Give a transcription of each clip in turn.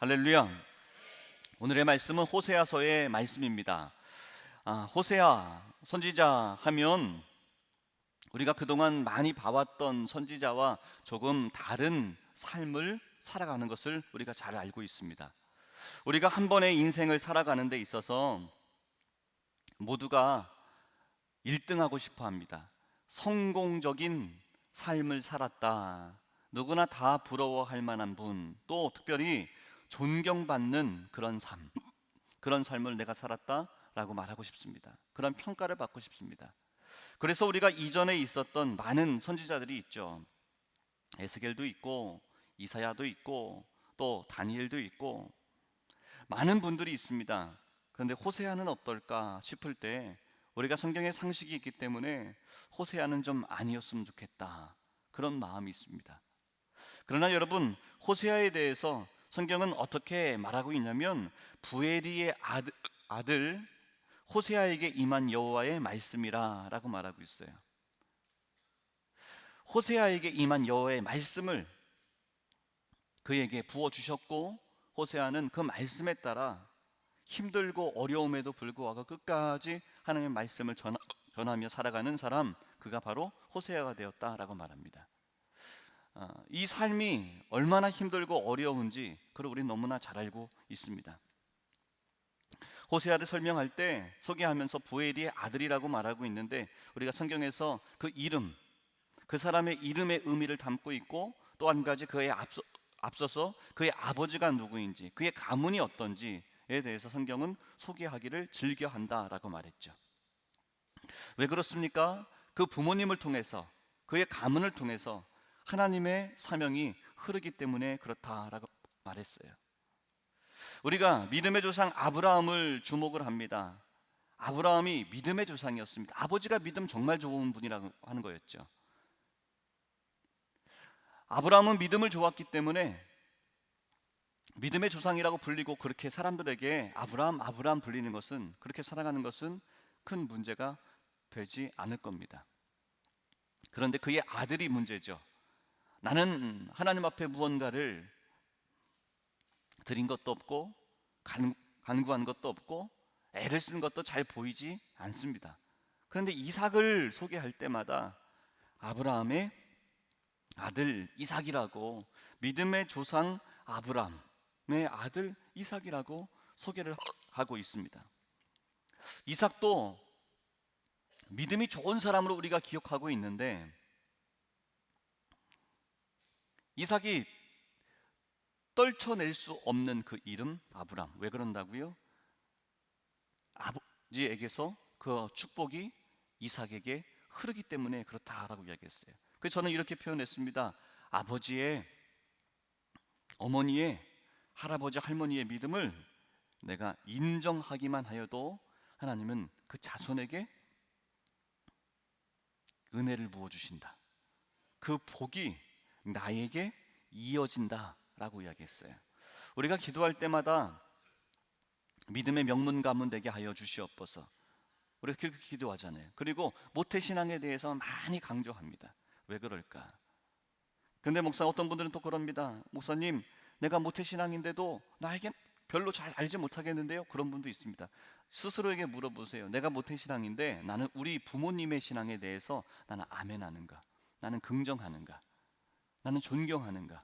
할렐루야. 오늘의 말씀은 호세아서의 말씀입니다. 호세아 선지자 하면 우리가 그동안 많이 봐왔던 선지자와 조금 다른 삶을 살아가는 것을 우리가 잘 알고 있습니다. 우리가 한 번의 인생을 살아가는 데 있어서 모두가 1등하고 싶어 합니다. 성공적인 삶을 살았다. 누구나 다 부러워할 만한 분, 또 특별히 존경받는 그런 삶을 내가 살았다라고 말하고 싶습니다. 그런 평가를 받고 싶습니다. 그래서 우리가 이전에 있었던 많은 선지자들이 있죠. 에스겔도 있고 이사야도 있고 또 다니엘도 있고 많은 분들이 있습니다. 그런데 호세아는 어떨까 싶을 때 우리가 성경에 상식이 있기 때문에 호세아는 좀 아니었으면 좋겠다, 그런 마음이 있습니다. 그러나 여러분, 호세아에 대해서 성경은 어떻게 말하고 있냐면 부에리의 아들 호세아에게 임한 여호와의 말씀이라 라고 말하고 있어요. 호세아에게 임한 여호와의 말씀을 그에게 부어주셨고, 호세아는 그 말씀에 따라 힘들고 어려움에도 불구하고 끝까지 하나님의 말씀을 전하며 살아가는 사람, 그가 바로 호세아가 되었다라고 말합니다. 이 삶이 얼마나 힘들고 어려운지 그걸 우리 너무나 잘 알고 있습니다. 호세아를 설명할 때 소개하면서 부엘리의 아들이라고 말하고 있는데, 우리가 성경에서 그 이름, 그 사람의 이름의 의미를 담고 있고, 또 한 가지 그의 앞서서 그의 아버지가 누구인지, 그의 가문이 어떤지에 대해서 성경은 소개하기를 즐겨한다라고 말했죠. 왜 그렇습니까? 그 부모님을 통해서, 그의 가문을 통해서 하나님의 사명이 흐르기 때문에 그렇다라고 말했어요. 우리가 믿음의 조상 아브라함을 주목을 합니다. 아브라함이 믿음의 조상이었습니다. 아버지가 믿음 정말 좋은 분이라고 하는 거였죠. 아브라함은 믿음을 좋았기 때문에 믿음의 조상이라고 불리고, 그렇게 사람들에게 아브라함 불리는 것은, 그렇게 살아가는 것은 큰 문제가 되지 않을 겁니다. 그런데 그의 아들이 문제죠. 나는 하나님 앞에 무언가를 드린 것도 없고 간구한 것도 없고 애를 쓴 것도 잘 보이지 않습니다. 그런데 이삭을 소개할 때마다 아브라함의 아들 이삭이라고, 믿음의 조상 아브라함의 아들 이삭이라고 소개를 하고 있습니다. 이삭도 믿음이 좋은 사람으로 우리가 기억하고 있는데, 이삭이 떨쳐낼 수 없는 그 이름 아브람, 왜 그런다고요? 아버지에게서 그 축복이 이삭에게 흐르기 때문에 그렇다라고 이야기했어요. 그래서 저는 이렇게 표현했습니다. 아버지의, 어머니의, 할아버지 할머니의 믿음을 내가 인정하기만 하여도 하나님은 그 자손에게 은혜를 부어주신다. 그 복이 나에게 이어진다 라고 이야기했어요. 우리가 기도할 때마다 믿음의 명문 가문 되게 하여 주시옵소서, 우리가 그렇게 기도하잖아요. 그리고 모태신앙에 대해서 많이 강조합니다. 왜 그럴까? 근데 목사, 어떤 분들은 또 그럽니다. 목사님, 내가 모태신앙인데도 나에겐 별로 잘 알지 못하겠는데요. 그런 분도 있습니다. 스스로에게 물어보세요. 내가 모태신앙인데 나는 우리 부모님의 신앙에 대해서 나는 아멘하는가? 나는 긍정하는가? 나는 존경하는가?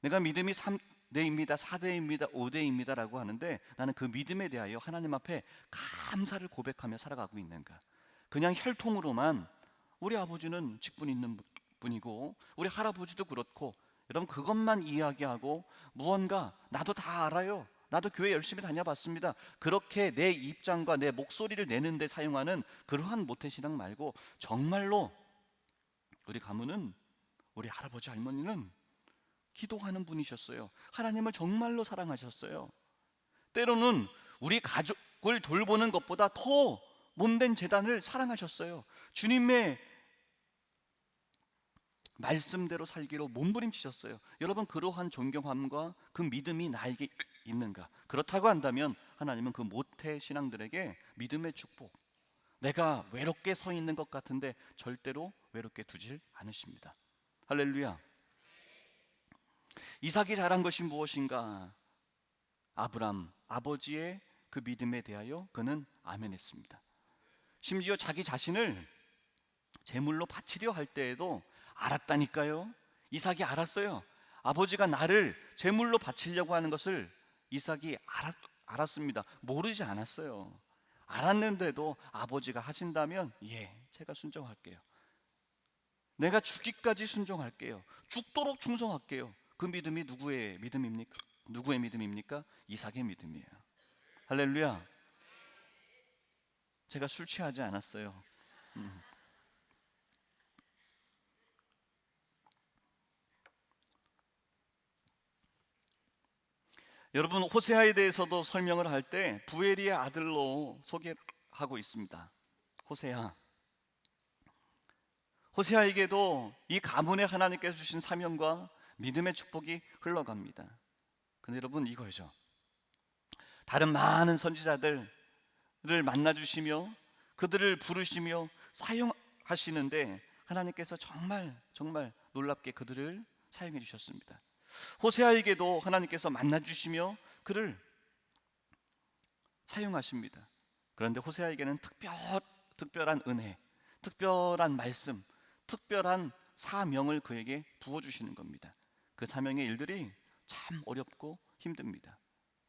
내가 믿음이 3대입니다, 4대입니다, 5대입니다 라고 하는데 나는 그 믿음에 대하여 하나님 앞에 감사를 고백하며 살아가고 있는가? 그냥 혈통으로만 우리 아버지는 직분 있는 분이고 우리 할아버지도 그렇고, 여러분 그것만 이야기하고 무언가 나도 다 알아요, 나도 교회 열심히 다녀봤습니다, 그렇게 내 입장과 내 목소리를 내는 데 사용하는 그러한 모태신앙 말고, 정말로 우리 가문은, 우리 할아버지 할머니는 기도하는 분이셨어요. 하나님을 정말로 사랑하셨어요. 때로는 우리 가족을 돌보는 것보다 더 몸된 재단을 사랑하셨어요. 주님의 말씀대로 살기로 몸부림치셨어요. 여러분, 그러한 존경함과 그 믿음이 나에게 있는가? 그렇다고 한다면 하나님은 그 모태 신앙들에게 믿음의 축복, 내가 외롭게 서 있는 것 같은데 절대로 외롭게 두질 않으십니다. 할렐루야. 이삭이 잘한 것이 무엇인가? 아브람 아버지의 그 믿음에 대하여 그는 아멘했습니다. 심지어 자기 자신을 제물로 바치려 할 때에도 알았다니까요. 이삭이 알았어요. 아버지가 나를 제물로 바치려고 하는 것을 이삭이 알았습니다. 모르지 않았어요. 알았는데도 아버지가 하신다면 제가 순종할게요. 내가 죽기까지 순종할게요. 죽도록 충성할게요. 그 믿음이 누구의 믿음입니까? 누구의 믿음입니까? 이삭의 믿음이에요. 할렐루야. 제가 술 취하지 않았어요. 여러분, 호세아에 대해서도 설명을 할 때 부엘이의 아들로 소개하고 있습니다. 호세아에게도 이 가문에 하나님께서 주신 사명과 믿음의 축복이 흘러갑니다. 근데 여러분, 이거죠. 다른 많은 선지자들을 만나 주시며 그들을 부르시며 사용하시는데 하나님께서 정말 놀랍게 그들을 사용해 주셨습니다. 호세아에게도 하나님께서 만나 주시며 그를 사용하십니다. 그런데 호세아에게는 특별한 은혜, 특별한 말씀, 특별한 사명을 그에게 부어주시는 겁니다. 그 사명의 일들이 참 어렵고 힘듭니다.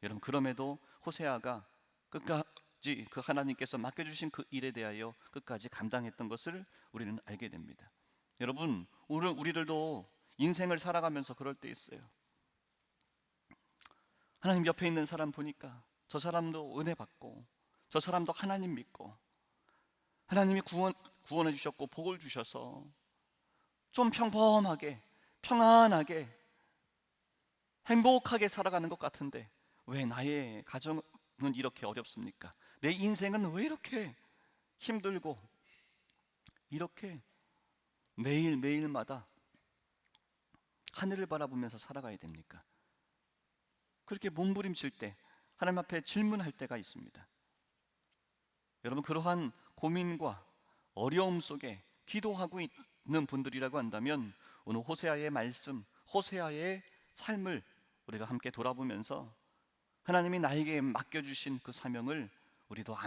여러분, 그럼에도 호세아가 끝까지 그 하나님께서 맡겨주신 그 일에 대하여 끝까지 감당했던 것을 우리는 알게 됩니다. 여러분, 우리들도 인생을 살아가면서 그럴 때 있어요. 하나님 옆에 있는 사람 보니까 저 사람도 은혜 받고 저 사람도 하나님 믿고 하나님이 구원해 주셨고 복을 주셔서 좀 평범하게 평안하게 행복하게 살아가는 것 같은데 왜 나의 가정은 이렇게 어렵습니까? 내 인생은 왜 이렇게 힘들고 이렇게 매일매일마다 하늘을 바라보면서 살아가야 됩니까? 그렇게 몸부림칠 때 하나님 앞에 질문할 때가 있습니다. 여러분, 그러한 고민과 어려움 속에 기도하고 있는 분들이라고 한다면 오늘 호세아의 말씀, 호세아의 삶을 우리가 함께 돌아보면서 하나님이 나에게 맡겨주신 그 사명을 우리도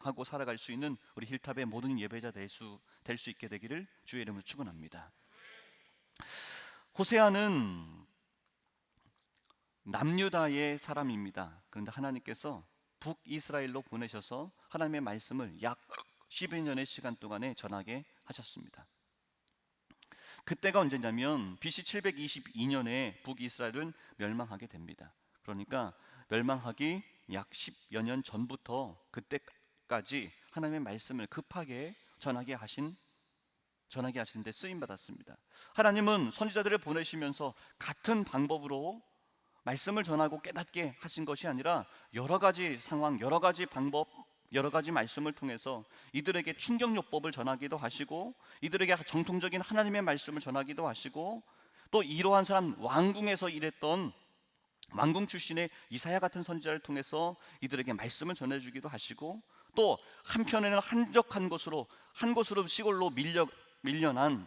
하고 살아갈 수 있는 우리 힐탑의 모든 예배자 될 수 있게 되기를 주의 이름으로 축원합니다. 호세아는 남유다의 사람입니다. 그런데 하나님께서 북이스라엘로 보내셔서 하나님의 말씀을 약 12년의 시간 동안에 전하게 하셨습니다. 그때가 언제냐면 BC 722년에 북이스라엘은 멸망하게 됩니다. 그러니까 멸망하기 약 10여 년 전부터 그때까지 하나님의 말씀을 급하게 전하게 하시는데 쓰임 받았습니다. 하나님은 선지자들을 보내시면서 같은 방법으로 말씀을 전하고 깨닫게 하신 것이 아니라 여러 가지 상황, 여러 가지 방법, 여러 가지 말씀을 통해서 이들에게 충격요법을 전하기도 하시고 이들에게 정통적인 하나님의 말씀을 전하기도 하시고 또 이러한 사람 왕궁에서 일했던 왕궁 출신의 이사야 같은 선지자를 통해서 이들에게 말씀을 전해주기도 하시고 또 한편에는 한적한 곳으로 시골로 밀려난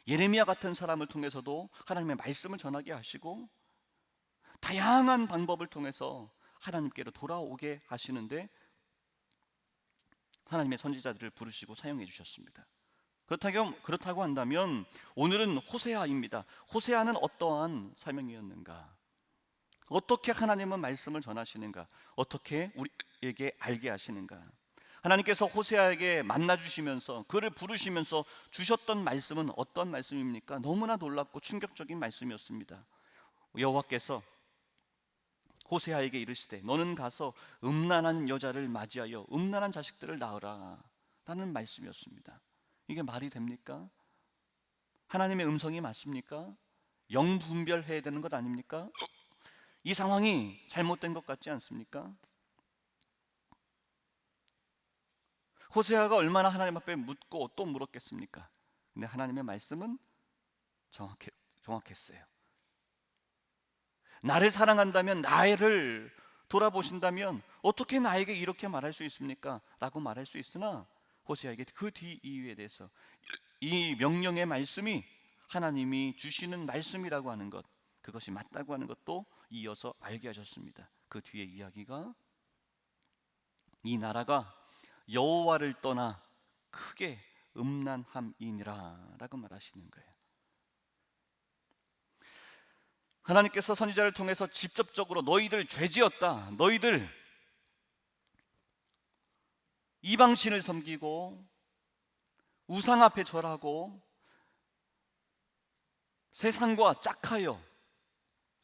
예레미야 같은 사람을 통해서도 하나님의 말씀을 전하게 하시고 다양한 방법을 통해서 하나님께로 돌아오게 하시는데 하나님의 선지자들을 부르시고 사용해 주셨습니다. 그렇다고 한다면 오늘은 호세아입니다. 호세아는 어떠한 사명이었는가? 어떻게 하나님은 말씀을 전하시는가? 어떻게 우리에게 알게 하시는가? 하나님께서 호세아에게 만나 주시면서 그를 부르시면서 주셨던 말씀은 어떤 말씀입니까? 너무나 놀랍고 충격적인 말씀이었습니다. 여호와께서 호세아에게 이르시되 너는 가서 음란한 여자를 맞이하여 음란한 자식들을 낳으라 라는 말씀이었습니다. 이게 말이 됩니까? 하나님의 음성이 맞습니까? 영분별해야 되는 것 아닙니까? 이 상황이 잘못된 것 같지 않습니까? 호세아가 얼마나 하나님 앞에 묻고 또 물었겠습니까? 근데 하나님의 말씀은 정확했어요. 나를 사랑한다면 나를 돌아보신다면 어떻게 나에게 이렇게 말할 수 있습니까? 라고 말할 수 있으나 호세아에게 그 뒤 이유에 대해서 이 명령의 말씀이 하나님이 주시는 말씀이라고 하는 것, 그것이 맞다고 하는 것도 이어서 알게 하셨습니다. 그 뒤에 이야기가 이 나라가 여호와를 떠나 크게 음란함이니라 라고 말하시는 거예요. 하나님께서 선지자를 통해서 직접적으로 너희들 죄지었다, 너희들 이방신을 섬기고 우상 앞에 절하고 세상과 짝하여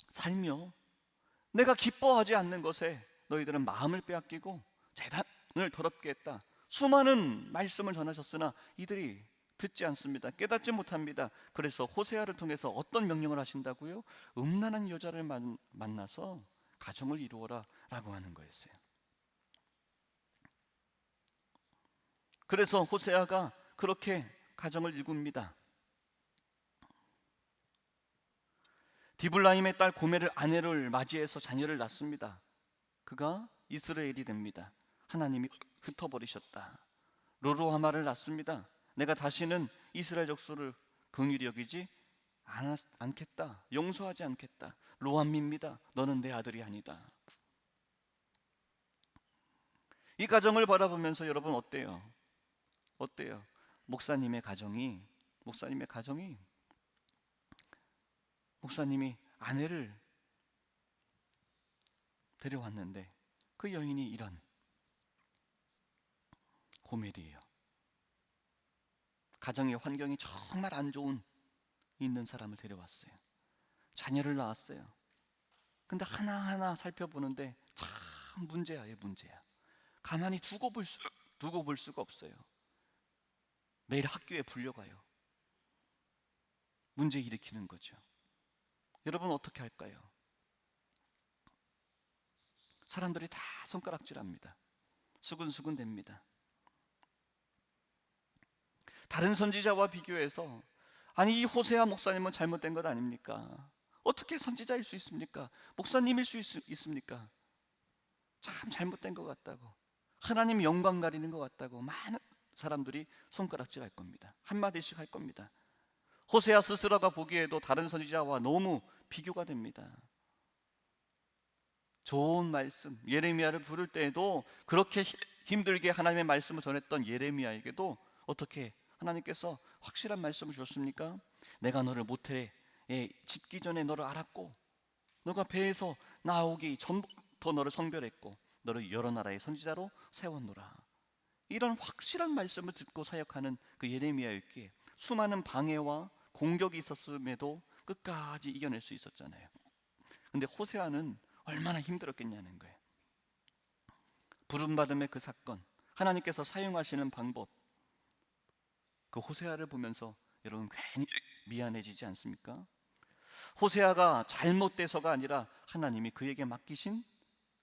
살며 내가 기뻐하지 않는 것에 너희들은 마음을 빼앗기고 재단을 더럽게 했다. 수많은 말씀을 전하셨으나 이들이 듣지 않습니다. 깨닫지 못합니다. 그래서 호세아를 통해서 어떤 명령을 하신다고요? 음란한 여자를 만나서 가정을 이루어라 라고 하는 거였어요. 그래서 호세아가 그렇게 가정을 이룹니다. 디블라임의 딸 고멜을 아내를 맞이해서 자녀를 낳습니다. 그가 이스라엘이 됩니다. 하나님이 흩어버리셨다. 로로하마를 낳습니다. 내가 다시는 이스라엘 족속을 긍휼히 여기지 않겠다. 용서하지 않겠다. 로암미입니다. 너는 내 아들이 아니다. 이 가정을 바라보면서 여러분 어때요? 어때요? 목사님의 가정이 목사님이 아내를 데려왔는데 그 여인이 이런 고멜이에요. 가정의 환경이 정말 안 좋은 있는 사람을 데려왔어요. 자녀를 낳았어요. 근데 하나하나 살펴보는데 참 문제야. 가만히 두고 볼 수가 없어요. 매일 학교에 불려가요. 문제 일으키는 거죠. 여러분 어떻게 할까요? 사람들이 다 손가락질합니다. 수근수근 됩니다. 다른 선지자와 비교해서 아니 이 호세아 목사님은 잘못된 것 아닙니까? 어떻게 선지자일 수 있습니까? 목사님일 수 있습니까? 참 잘못된 것 같다고, 하나님 영광 가리는 것 같다고 많은 사람들이 손가락질할 겁니다. 한마디씩 할 겁니다. 호세아 스스로가 보기에도 다른 선지자와 너무 비교가 됩니다. 좋은 말씀, 예레미야를 부를 때에도 그렇게 힘들게 하나님의 말씀을 전했던 예레미야에게도 어떻게 하나님께서 확실한 말씀을 주셨습니까? 내가 너를 모태에 짓기 전에 너를 알았고 너가 배에서 나오기 전부터 너를 성별했고 너를 여러 나라의 선지자로 세웠노라. 이런 확실한 말씀을 듣고 사역하는 그 예레미야였기에 수많은 방해와 공격이 있었음에도 끝까지 이겨낼 수 있었잖아요. 근데 호세아는 얼마나 힘들었겠냐는 거예요. 부름받음의 그 사건, 하나님께서 사용하시는 방법, 그 호세아를 보면서 여러분 괜히 미안해지지 않습니까? 호세아가 잘못돼서가 아니라 하나님이 그에게 맡기신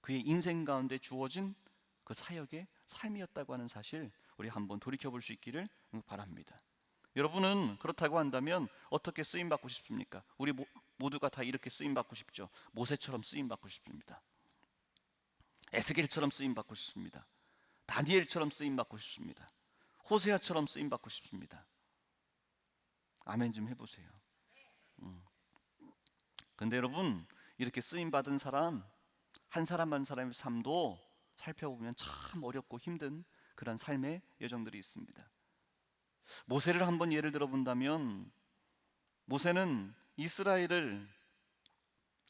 그의 인생 가운데 주어진 그 사역의 삶이었다고 하는 사실 우리 한번 돌이켜볼 수 있기를 바랍니다. 여러분은 그렇다고 한다면 어떻게 쓰임받고 싶습니까? 우리 모두가 다 이렇게 쓰임받고 싶죠. 모세처럼 쓰임받고 싶습니다. 에스겔처럼 쓰임받고 싶습니다. 다니엘처럼 쓰임받고 싶습니다. 호세아처럼 쓰임받고 싶습니다. 아멘 좀 해보세요. 근데 여러분 이렇게 쓰임받은 사람 한 사람 한 사람의 삶도 살펴보면 참 어렵고 힘든 그런 삶의 여정들이 있습니다. 모세를 한번 예를 들어본다면 모세는 이스라엘을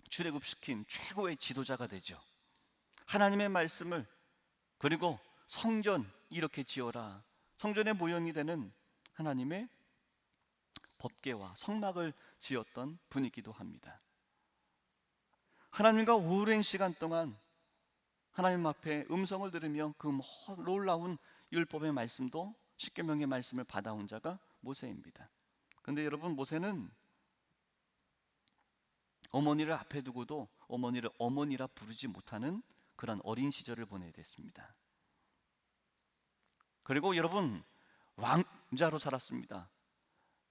출애굽시킨 최고의 지도자가 되죠. 하나님의 말씀을 그리고 성전 이렇게 지어라. 성전의 모형이 되는 하나님의 법궤와 성막을 지었던 분이기도 합니다. 하나님과 오랜 시간 동안 하나님 앞에 음성을 들으며 그 놀라운 율법의 말씀도 십계명의 말씀을 받아온 자가 모세입니다. 그런데 여러분 모세는 어머니를 앞에 두고도 어머니를 어머니라 부르지 못하는 그런 어린 시절을 보내야 됐습니다. 그리고 여러분 왕자로 살았습니다.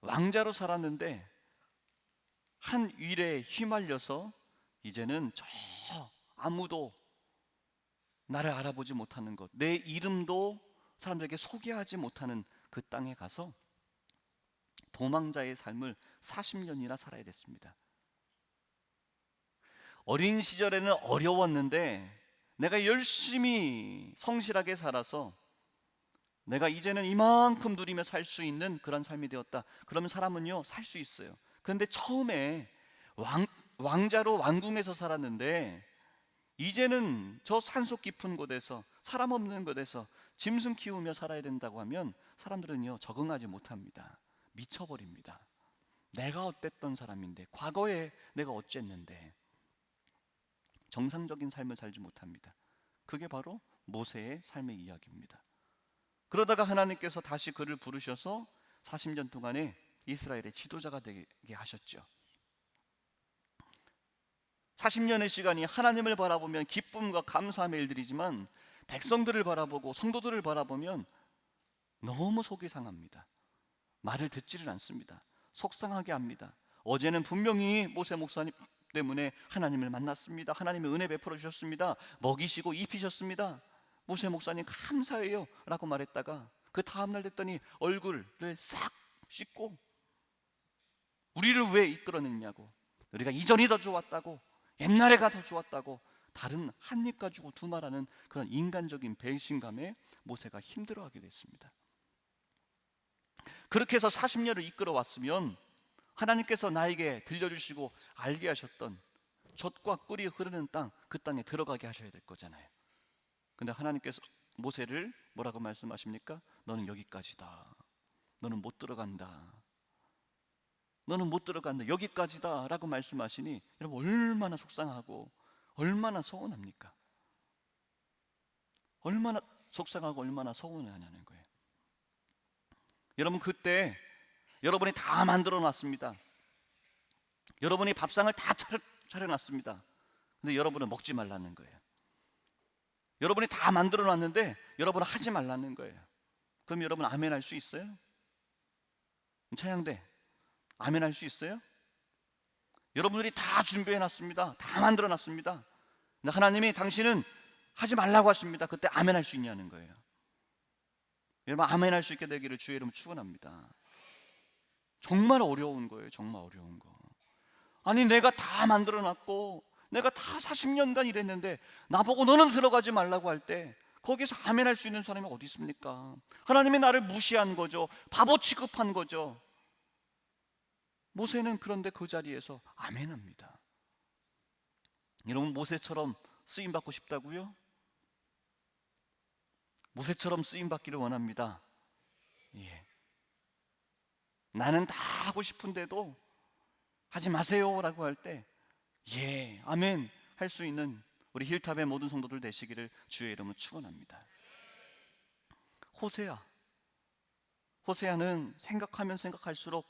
왕자로 살았는데 한 일에 휘말려서 이제는 저 아무도 나를 알아보지 못하는 것, 내 이름도 사람들에게 소개하지 못하는 그 땅에 가서 도망자의 삶을 40년이나 살아야 됐습니다. 어린 시절에는 어려웠는데 내가 열심히 성실하게 살아서 내가 이제는 이만큼 누리며 살 수 있는 그런 삶이 되었다. 그러면 사람은요 살 수 있어요. 그런데 처음에 왕자로 왕궁에서 살았는데 이제는 저 산속 깊은 곳에서 사람 없는 곳에서 짐승 키우며 살아야 된다고 하면 사람들은요 적응하지 못합니다. 미쳐버립니다. 내가 어땠던 사람인데, 과거에 내가 어쨌는데, 정상적인 삶을 살지 못합니다. 그게 바로 모세의 삶의 이야기입니다. 그러다가 하나님께서 다시 그를 부르셔서 40년 동안에 이스라엘의 지도자가 되게 하셨죠. 40년의 시간이 하나님을 바라보면 기쁨과 감사함의 일들이지만 백성들을 바라보고 성도들을 바라보면 너무 속이 상합니다. 말을 듣지를 않습니다. 속상하게 합니다. 어제는 분명히 모세 목사님 때문에 하나님을 만났습니다. 하나님의 은혜 베풀어 주셨습니다. 먹이시고 입히셨습니다. 모세 목사님 감사해요 라고 말했다가 그 다음날 됐더니 얼굴을 싹 씻고 우리를 왜 이끌어냈냐고, 우리가 이전이 더 좋았다고, 옛날에가 더 좋았다고 다른 한 입 가지고 두말하는 그런 인간적인 배신감에 모세가 힘들어하게 됐습니다. 그렇게 해서 40년을 이끌어왔으면 하나님께서 나에게 들려주시고 알게 하셨던 젖과 꿀이 흐르는 땅, 그 땅에 들어가게 하셔야 될 거잖아요. 근데 하나님께서 모세를 뭐라고 말씀하십니까? 너는 여기까지다. 너는 못 들어간다. 너는 못 들어간다. 여기까지다 라고 말씀하시니 여러분 얼마나 속상하고 얼마나 서운합니까? 얼마나 속상하고 얼마나 서운하냐는 거예요. 여러분 그때 여러분이 다 만들어 놨습니다. 여러분이 밥상을 다 차려놨습니다. 근데 여러분은 먹지 말라는 거예요. 여러분이 다 만들어 놨는데 여러분은 하지 말라는 거예요. 그럼 여러분 아멘 할 수 있어요? 차양대 아멘 할 수 있어요? 여러분들이 다 준비해 놨습니다. 다 만들어 놨습니다. 근데 하나님이 당신은 하지 말라고 하십니다. 그때 아멘 할 수 있냐는 거예요. 여러분 아멘 할 수 있게 되기를 주의 이름으로 축원합니다. 정말 어려운 거예요. 정말 어려운 거. 아니 내가 다 만들어 놨고 내가 다 40년간 일했는데 나보고 너는 들어가지 말라고 할 때 거기서 아멘 할 수 있는 사람이 어디 있습니까? 하나님이 나를 무시한 거죠. 바보 취급한 거죠. 모세는 그런데 그 자리에서 아멘합니다. 여러분 모세처럼 쓰임받고 싶다고요? 모세처럼 쓰임받기를 원합니다. 예. 나는 다 하고 싶은데도 하지 마세요 라고 할 때 예, 아멘 할 수 있는 우리 힐탑의 모든 성도들 되시기를 주의 이름으로 축원합니다. 호세아는 생각하면 생각할수록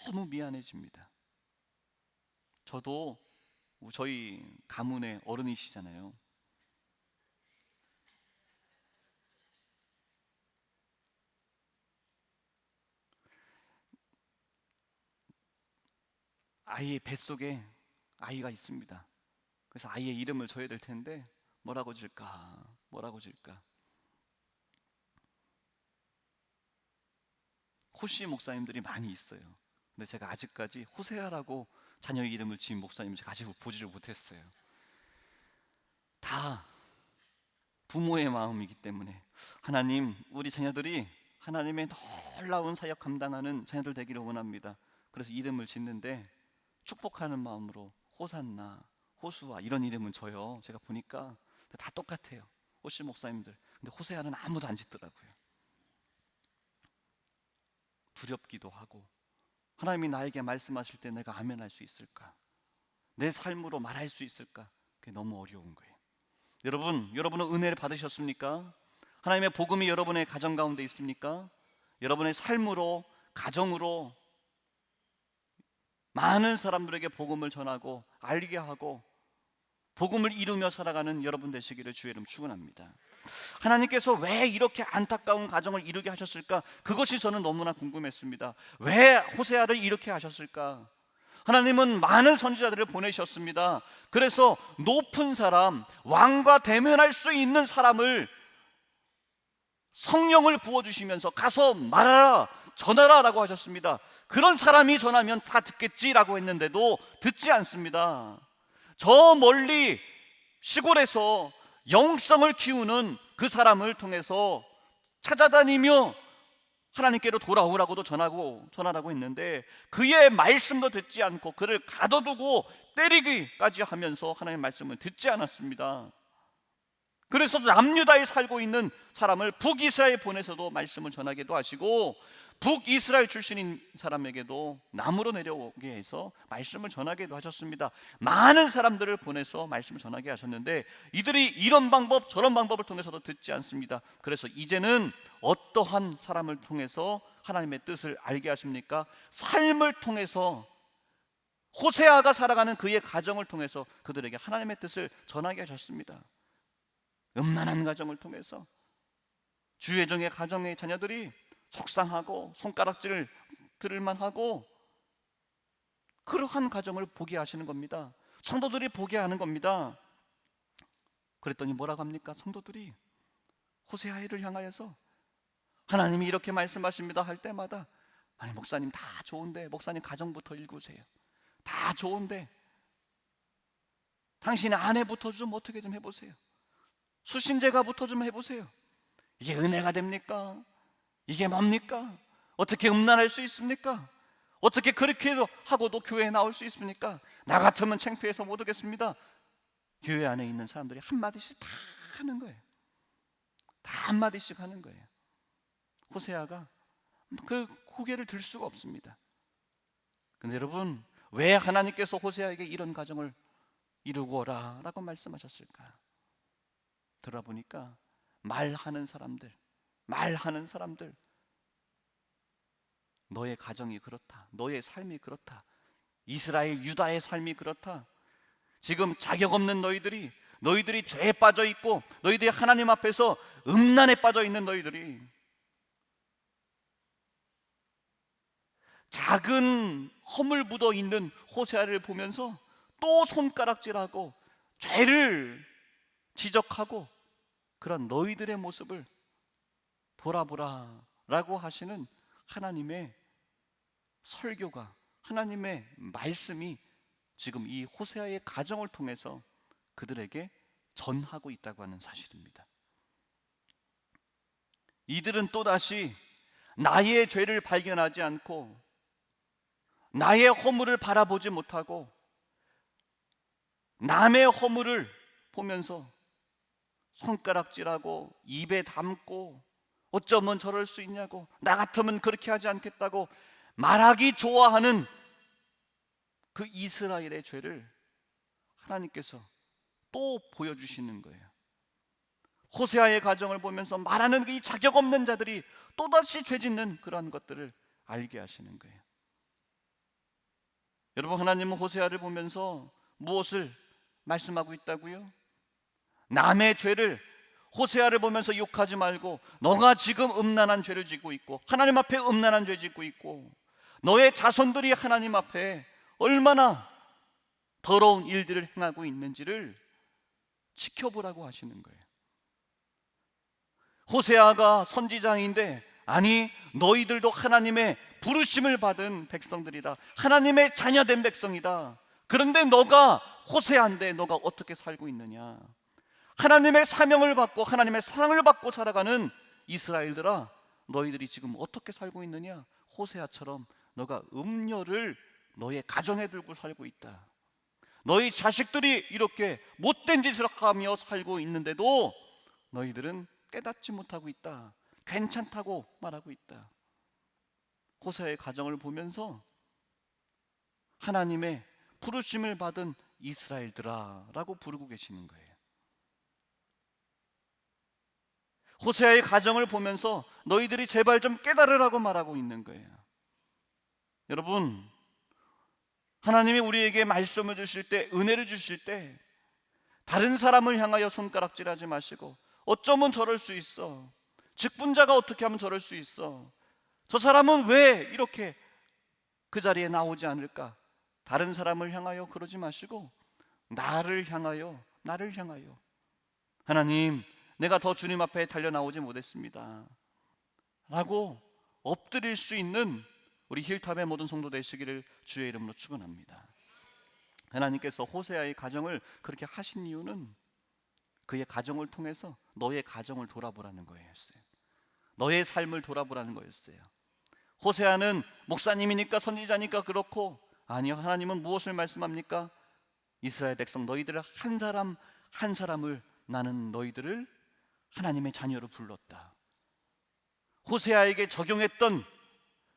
너무 미안해집니다. 저도 저희 가문의 어른이시잖아요. 아이의 뱃속에 아이가 있습니다. 그래서 아이의 이름을 줘야 될 텐데 뭐라고 질까? 호시 목사님들이 많이 있어요. 근데 제가 아직까지 호세아라고 자녀의 이름을 지은 목사님을 제가 아직 보지를 못했어요. 다 부모의 마음이기 때문에 하나님, 우리 자녀들이 하나님의 놀라운 사역 감당하는 자녀들 되기를 원합니다. 그래서 이름을 짓는데 축복하는 마음으로 호산나, 호수아 이런 이름은 줘요. 제가 보니까 다 똑같아요. 호시 목사님들. 근데 호세아는 아무도 안 짓더라고요. 두렵기도 하고 하나님이 나에게 말씀하실 때 내가 아멘 할 수 있을까? 내 삶으로 말할 수 있을까? 그게 너무 어려운 거예요. 여러분은 은혜를 받으셨습니까? 하나님의 복음이 여러분의 가정 가운데 있습니까? 여러분의 삶으로, 가정으로 많은 사람들에게 복음을 전하고 알게 하고 복음을 이루며 살아가는 여러분 되시기를 주의 이름 축원합니다. 하나님께서 왜 이렇게 안타까운 가정을 이루게 하셨을까? 그것이 저는 너무나 궁금했습니다. 왜 호세아를 이렇게 하셨을까? 하나님은 많은 선지자들을 보내셨습니다. 그래서 높은 사람, 왕과 대면할 수 있는 사람을 성령을 부어주시면서 가서 말하라, 전하라라고 하셨습니다. 그런 사람이 전하면 다 듣겠지라고 했는데도 듣지 않습니다. 저 멀리 시골에서 영성을 키우는 그 사람을 통해서 찾아다니며 하나님께로 돌아오라고도 전하라고 했는데 그의 말씀도 듣지 않고 그를 가둬두고 때리기까지 하면서 하나님의 말씀을 듣지 않았습니다. 그래서 남유다에 살고 있는 사람을 북이스라엘에 보내서도 말씀을 전하기도 하시고 북이스라엘 출신인 사람에게도 남으로 내려오게 해서 말씀을 전하기도 하셨습니다. 많은 사람들을 보내서 말씀을 전하게 하셨는데 이들이 이런 방법 저런 방법을 통해서도 듣지 않습니다. 그래서 이제는 어떠한 사람을 통해서 하나님의 뜻을 알게 하십니까? 삶을 통해서, 호세아가 살아가는 그의 가정을 통해서 그들에게 하나님의 뜻을 전하게 하셨습니다. 음란한 가정을 통해서 주의종의 가정의 자녀들이 속상하고 손가락질 들을만 하고 그러한 가정을 보게 하시는 겁니다. 성도들이 보게 하는 겁니다. 그랬더니 뭐라고 합니까? 성도들이 호세아를 향하여서 하나님이 이렇게 말씀하십니다 할 때마다 아니 목사님 다 좋은데 목사님 가정부터 일구세요. 다 좋은데 당신의 아내부터 좀 어떻게 좀 해보세요. 수신제가부터 좀 해보세요. 이게 은혜가 됩니까? 이게 뭡니까? 어떻게 음란할 수 있습니까? 어떻게 그렇게 하고도 교회에 나올 수 있습니까? 나 같으면 창피해서 못 오겠습니다. 교회 안에 있는 사람들이 한마디씩 다 하는 거예요. 다 한마디씩 하는 거예요. 호세아가 그 고개를 들 수가 없습니다. 근데 여러분, 왜 하나님께서 호세아에게 이런 가정을 이루고 오라 라고 말씀하셨을까? 들어보니까 말하는 사람들 너의 가정이 그렇다, 너의 삶이 그렇다, 이스라엘 유다의 삶이 그렇다. 지금 자격 없는 너희들이 죄에 빠져 있고 너희들이 하나님 앞에서 음란에 빠져 있는 너희들이 작은 허물 묻어 있는 호세아를 보면서 또 손가락질하고 죄를 지적하고 그런 너희들의 모습을 돌아보라 라고 하시는 하나님의 설교가, 하나님의 말씀이 지금 이 호세아의 가정을 통해서 그들에게 전하고 있다고 하는 사실입니다. 이들은 또다시 나의 죄를 발견하지 않고 나의 허물을 바라보지 못하고 남의 허물을 보면서 손가락질하고 입에 담고 어쩌면 저럴 수 있냐고, 나 같으면 그렇게 하지 않겠다고 말하기 좋아하는 그 이스라엘의 죄를 하나님께서 또 보여주시는 거예요. 호세아의 가정을 보면서 말하는 이 자격 없는 자들이 또다시 죄짓는 그러한 것들을 알게 하시는 거예요. 여러분, 하나님은 호세아를 보면서 무엇을 말씀하고 있다고요? 남의 죄를, 호세아를 보면서 욕하지 말고 너가 지금 음란한 죄를 짓고 있고 하나님 앞에 음란한 죄 짓고 있고 너의 자손들이 하나님 앞에 얼마나 더러운 일들을 행하고 있는지를 지켜보라고 하시는 거예요. 호세아가 선지자인데 아니 너희들도 하나님의 부르심을 받은 백성들이다, 하나님의 자녀된 백성이다. 그런데 너가 호세아인데 너가 어떻게 살고 있느냐? 하나님의 사명을 받고 하나님의 사랑을 받고 살아가는 이스라엘들아, 너희들이 지금 어떻게 살고 있느냐? 호세아처럼 너가 음녀를 너의 가정에 들고 살고 있다. 너희 자식들이 이렇게 못된 짓을 하며 살고 있는데도 너희들은 깨닫지 못하고 있다, 괜찮다고 말하고 있다. 호세아의 가정을 보면서 하나님의 부르심을 받은 이스라엘들아 라고 부르고 계시는 거예요. 호세아의 가정을 보면서 너희들이 제발 좀 깨달으라고 말하고 있는 거예요. 여러분, 하나님이 우리에게 말씀을 주실 때, 은혜를 주실 때 다른 사람을 향하여 손가락질하지 마시고 어쩌면 저럴 수 있어, 직분자가 어떻게 하면 저럴 수 있어, 저 사람은 왜 이렇게 그 자리에 나오지 않을까, 다른 사람을 향하여 그러지 마시고 나를 향하여 하나님, 내가 더 주님 앞에 달려 나오지 못했습니다 라고 엎드릴 수 있는 우리 힐탑의 모든 성도 되시기를 주의 이름으로 축원합니다. 하나님께서 호세아의 가정을 그렇게 하신 이유는 그의 가정을 통해서 너의 가정을 돌아보라는 거였어요. 너의 삶을 돌아보라는 거였어요. 호세아는 목사님이니까 선지자니까 그렇고, 아니요, 하나님은 무엇을 말씀합니까? 이스라엘 백성 너희들 한 사람 한 사람을 나는 너희들을 하나님의 자녀로 불렀다. 호세아에게 적용했던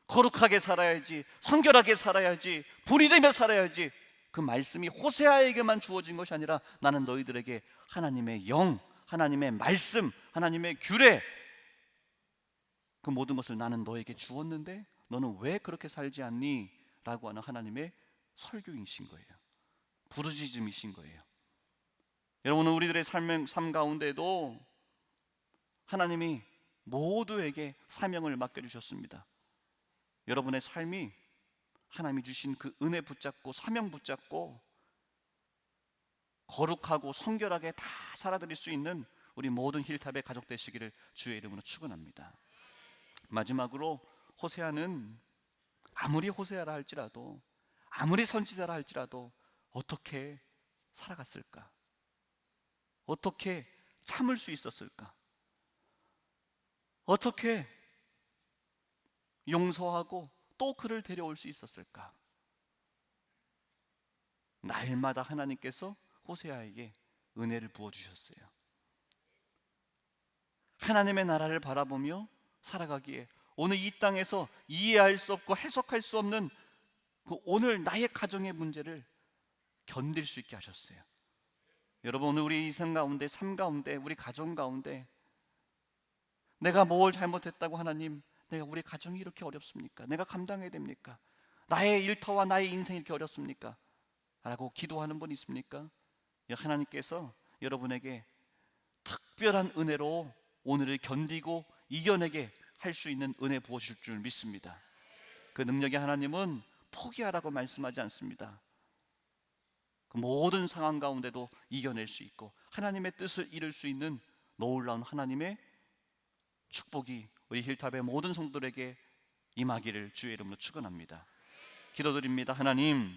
거룩하게 살아야지, 성결하게 살아야지, 불이 되며 살아야지, 그 말씀이 호세아에게만 주어진 것이 아니라 나는 너희들에게 하나님의 영, 하나님의 말씀, 하나님의 규례, 그 모든 것을 나는 너에게 주었는데 너는 왜 그렇게 살지 않니? 라고 하는 하나님의 설교이신 거예요. 부르짖음이신 거예요. 여러분은 우리들의 삶 가운데도 하나님이 모두에게 사명을 맡겨주셨습니다. 여러분의 삶이 하나님이 주신 그 은혜 붙잡고 사명 붙잡고 거룩하고 성결하게 다 살아드릴 수 있는 우리 모든 힐탑의 가족 되시기를 주의 이름으로 축원합니다. 마지막으로 호세아는 아무리 호세아라 할지라도, 아무리 선지자라 할지라도 어떻게 살아갔을까? 어떻게 참을 수 있었을까? 어떻게 용서하고 또 그를 데려올 수 있었을까? 날마다 하나님께서 호세아에게 은혜를 부어주셨어요. 하나님의 나라를 바라보며 살아가기에 오늘 이 땅에서 이해할 수 없고 해석할 수 없는 그 오늘 나의 가정의 문제를 견딜 수 있게 하셨어요. 여러분, 오늘 우리 인생 가운데, 삶 가운데, 우리 가정 가운데 내가 뭘 잘못했다고 하나님, 내가 우리 가정이 이렇게 어렵습니까? 내가 감당해야 됩니까? 나의 일터와 나의 인생이 이렇게 어렵습니까? 라고 기도하는 분 있습니까? 하나님께서 여러분에게 특별한 은혜로 오늘을 견디고 이겨내게 할 수 있는 은혜 부어주실 줄 믿습니다. 그 능력의 하나님은 포기하라고 말씀하지 않습니다. 그 모든 상황 가운데도 이겨낼 수 있고 하나님의 뜻을 이룰 수 있는 놀라운 하나님의 축복이 우리 힐탑의 모든 성도들에게 임하기를 주의 이름으로 축원합니다. 기도드립니다. 하나님,